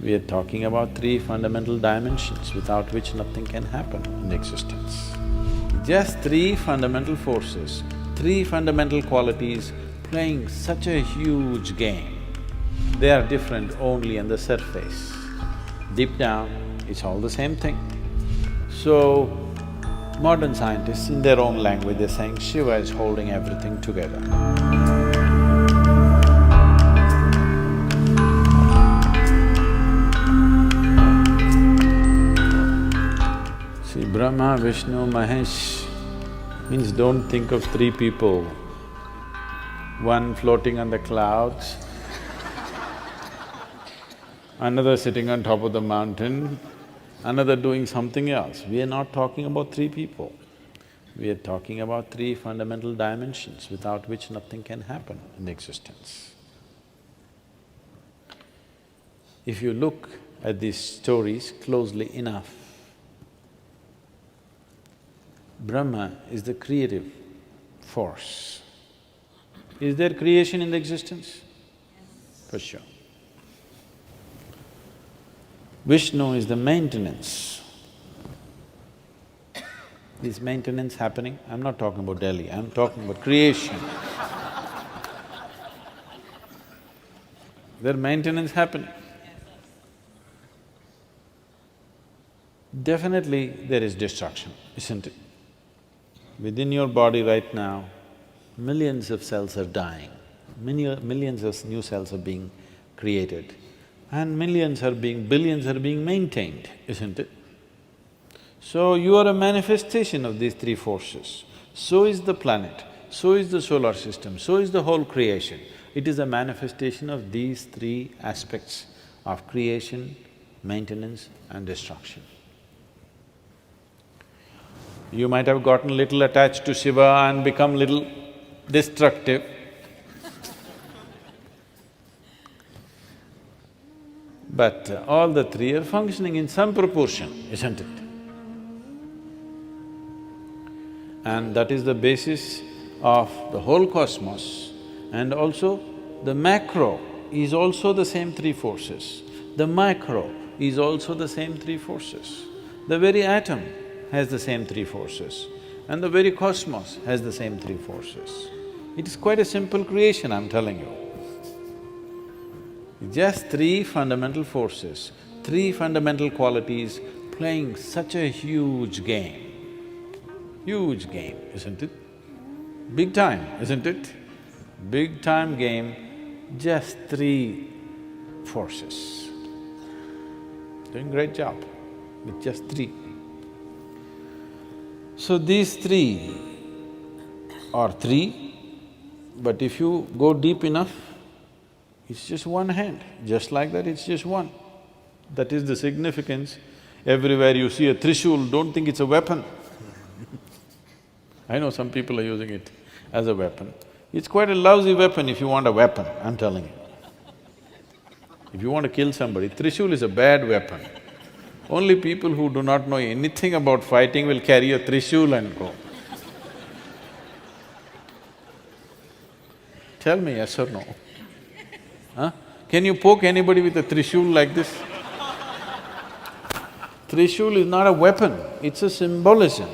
We are talking about three fundamental dimensions without which nothing can happen in existence. Just three fundamental forces, three fundamental qualities playing such a huge game. They are different only on the surface. Deep down, it's all the same thing. So, modern scientists, in their own language, they're saying Shiva is holding everything together. See, Brahma, Vishnu, Mahesh means don't think of three people, one floating on the clouds, another sitting on top of the mountain, another doing something else. We are not talking about three people. We are talking about three fundamental dimensions without which nothing can happen in existence. If you look at these stories closely enough, Brahma is the creative force. Is there creation in the existence? For sure. Vishnu is the maintenance. Is maintenance happening? I'm not talking about Delhi, I'm talking about creation. There maintenance happening. Definitely there is destruction, isn't it? Within your body right now, millions of cells are dying, millions of new cells are being created, and billions are being maintained, isn't it? So you are a manifestation of these three forces. So is the planet, so is the solar system, so is the whole creation. It is a manifestation of these three aspects of creation, maintenance and destruction. You might have gotten little attached to Shiva and become little destructive. But all the three are functioning in some proportion, isn't it? And that is the basis of the whole cosmos. And also, the macro is also the same three forces. The micro is also the same three forces. The very atom has the same three forces, and the very cosmos has the same three forces. It is quite a simple creation, I'm telling you. Just three fundamental forces, three fundamental qualities playing such a huge game. Huge game, isn't it? Big time, isn't it? Big time game, just three forces. Doing great job with just three. So these three are three, but if you go deep enough, it's just one hand, just like that it's just one. That is the significance. Everywhere you see a trishul, don't think it's a weapon. I know some people are using it as a weapon. It's quite a lousy weapon if you want a weapon, I'm telling you. If you want to kill somebody, trishul is a bad weapon. Only people who do not know anything about fighting will carry a trishul and go. Tell me yes or no? Huh? Can you poke anybody with a trishul like this? Trishul is not a weapon, it's a symbolism.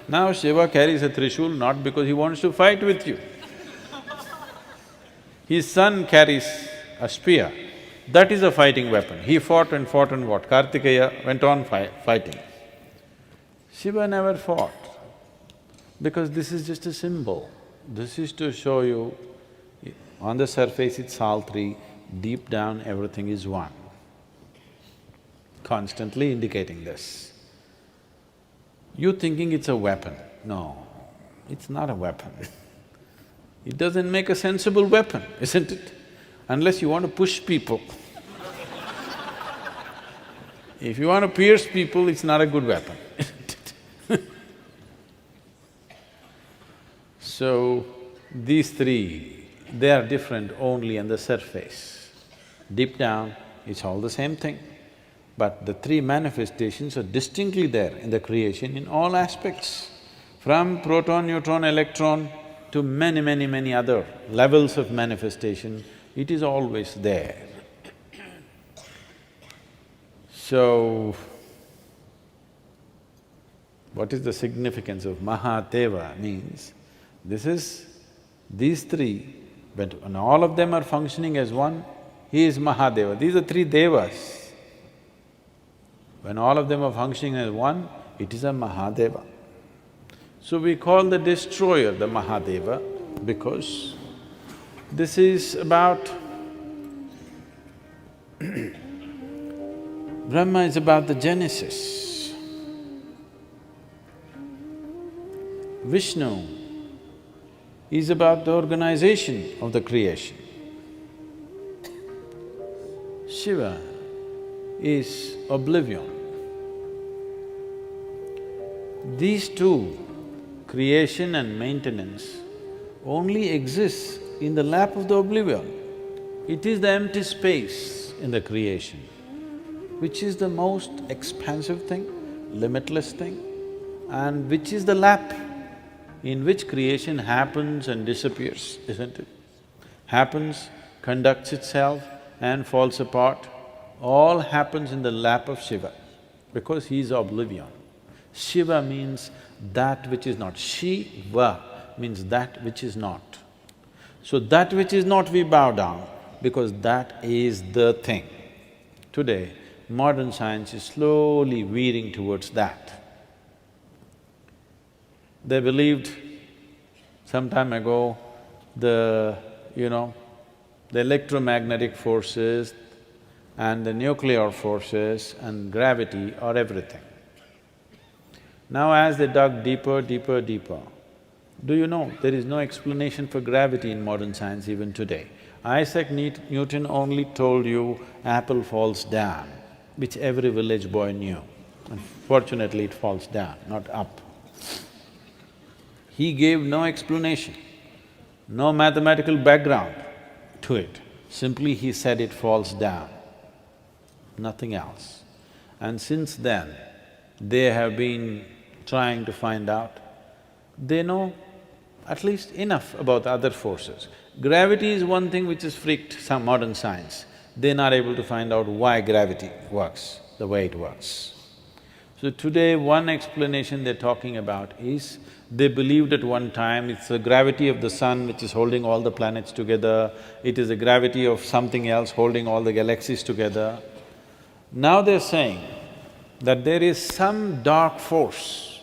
Now Shiva carries a trishul not because he wants to fight with you. His son carries a spear. That is a fighting weapon. He fought and what? Kartikeya went on fighting. Shiva never fought, because this is just a symbol. This is to show you, on the surface it's all three, deep down everything is one. Constantly indicating this. You thinking it's a weapon. No, it's not a weapon. It doesn't make a sensible weapon, isn't it? Unless you want to push people. If you want to pierce people, it's not a good weapon, isn't it? So, these three, they are different only on the surface. Deep down, it's all the same thing. But the three manifestations are distinctly there in the creation in all aspects. From proton, neutron, electron to many other levels of manifestation, it is always there. So, what is the significance of Mahadeva means, these three, when all of them are functioning as one, he is Mahadeva. These are three devas. When all of them are functioning as one, it is a Mahadeva. So we call the destroyer the Mahadeva because this is about… Brahma is about the genesis. Vishnu is about the organization of the creation. Shiva is oblivion. These two, creation and maintenance, only exist in the lap of the oblivion. It is the empty space in the creation, which is the most expansive thing, limitless thing, and which is the lap in which creation happens and disappears, isn't it? Happens, conducts itself and falls apart, all happens in the lap of Shiva, because he is oblivion. Shiva means that which is not. Shiva means that which is not. So that which is not we bow down, because that is the thing. Today, modern science is slowly veering towards that. They believed some time ago the electromagnetic forces and the nuclear forces and gravity are everything. Now as they dug deeper, deeper, deeper, do you know there is no explanation for gravity in modern science even today? Isaac Newton only told you apple falls down, which every village boy knew. Unfortunately, it falls down, not up. He gave no explanation, no mathematical background to it. Simply he said it falls down, nothing else. And since then, they have been trying to find out. They know at least enough about the other forces. Gravity is one thing which has freaked some modern science. They're not able to find out why gravity works the way it works. So today, one explanation they're talking about is, they believed at one time it's the gravity of the sun which is holding all the planets together, it is the gravity of something else holding all the galaxies together. Now they're saying that there is some dark force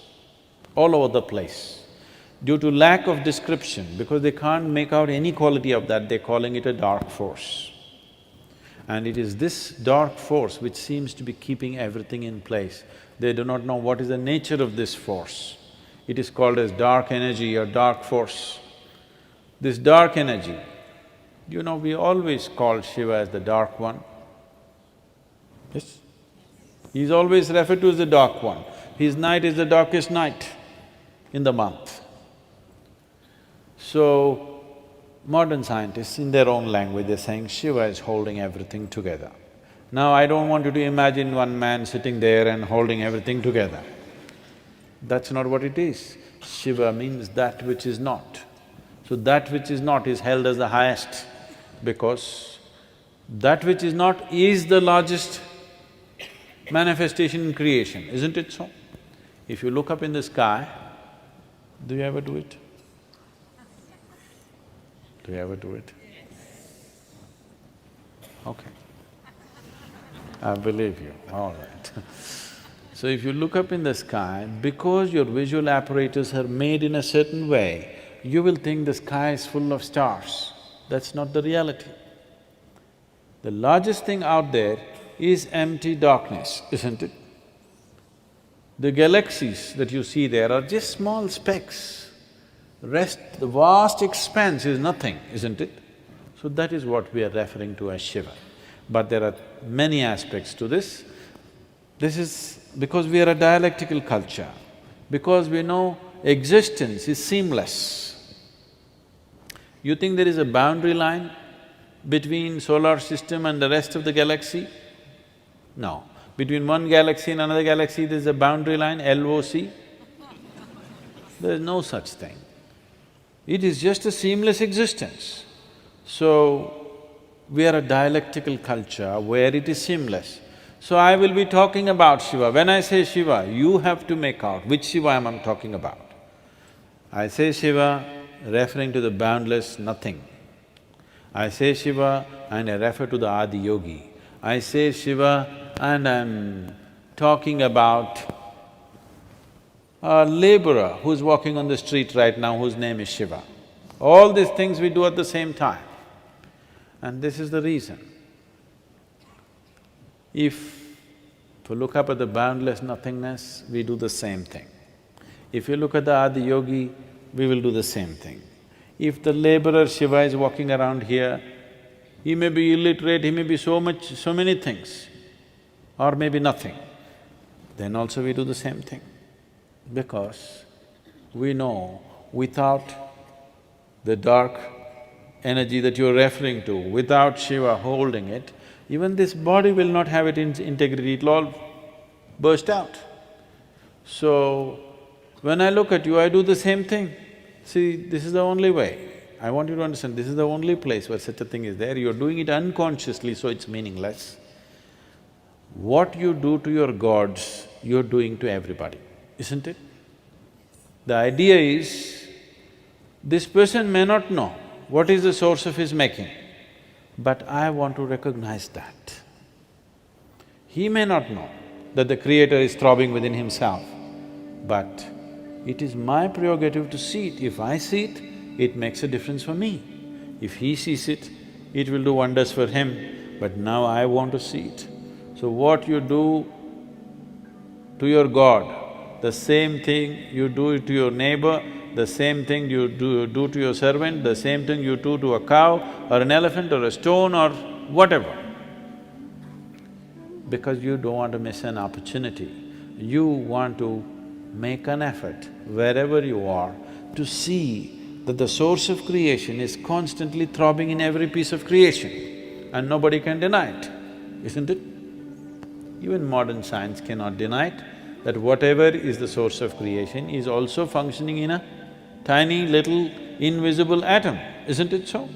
all over the place. Due to lack of description, because they can't make out any quality of that, they're calling it a dark force. And it is this dark force which seems to be keeping everything in place. They do not know what is the nature of this force. It is called as dark energy or dark force. This dark energy, we always call Shiva as the dark one. Yes? He's always referred to as the dark one. His night is the darkest night in the month. So, modern scientists, in their own language, they're saying Shiva is holding everything together. Now, I don't want you to imagine one man sitting there and holding everything together. That's not what it is. Shiva means that which is not. So that which is not is held as the highest, because that which is not is the largest manifestation in creation, isn't it so? If you look up in the sky, do you ever do it? Do you ever do it? Okay. I believe you, all right. So if you look up in the sky, because your visual apparatus are made in a certain way, you will think the sky is full of stars. That's not the reality. The largest thing out there is empty darkness, isn't it? The galaxies that you see there are just small specks. Rest, the vast expanse is nothing, isn't it? So that is what we are referring to as Shiva. But there are many aspects to this. This is because we are a dialectical culture, because we know existence is seamless. You think there is a boundary line between solar system and the rest of the galaxy? No. Between one galaxy and another galaxy, there's a boundary line, LOC? There's no such thing. It is just a seamless existence. So, we are a dialectical culture where it is seamless. So I will be talking about Shiva. When I say Shiva, you have to make out which Shiva am I talking about. I say Shiva referring to the boundless nothing. I say Shiva and I refer to the Adi Yogi. I say Shiva and I'm talking about a laborer who's walking on the street right now whose name is Shiva. All these things we do at the same time. And this is the reason. If you look up at the boundless nothingness, we do the same thing. If you look at the Adi Yogi, we will do the same thing. If the laborer Shiva is walking around here, he may be illiterate, he may be so many things, or maybe nothing, then also we do the same thing. Because we know without the dark energy that you're referring to, without Shiva holding it, even this body will not have its integrity, it'll all burst out. So, when I look at you, I do the same thing. See, this is the only way. I want you to understand, this is the only place where such a thing is there. You're doing it unconsciously, so it's meaningless. What you do to your gods, you're doing to everybody, isn't it? The idea is, this person may not know what is the source of his making, but I want to recognize that. He may not know that the Creator is throbbing within himself, but it is my prerogative to see it. If I see it, it makes a difference for me. If he sees it, it will do wonders for him, but now I want to see it. So what you do to your God, the same thing you do it to your neighbor, the same thing you do to your servant, the same thing you do to a cow or an elephant or a stone or whatever. Because you don't want to miss an opportunity. You want to make an effort wherever you are to see that the source of creation is constantly throbbing in every piece of creation and nobody can deny it, isn't it? Even modern science cannot deny it, that whatever is the source of creation is also functioning in a tiny little invisible atom, isn't it so?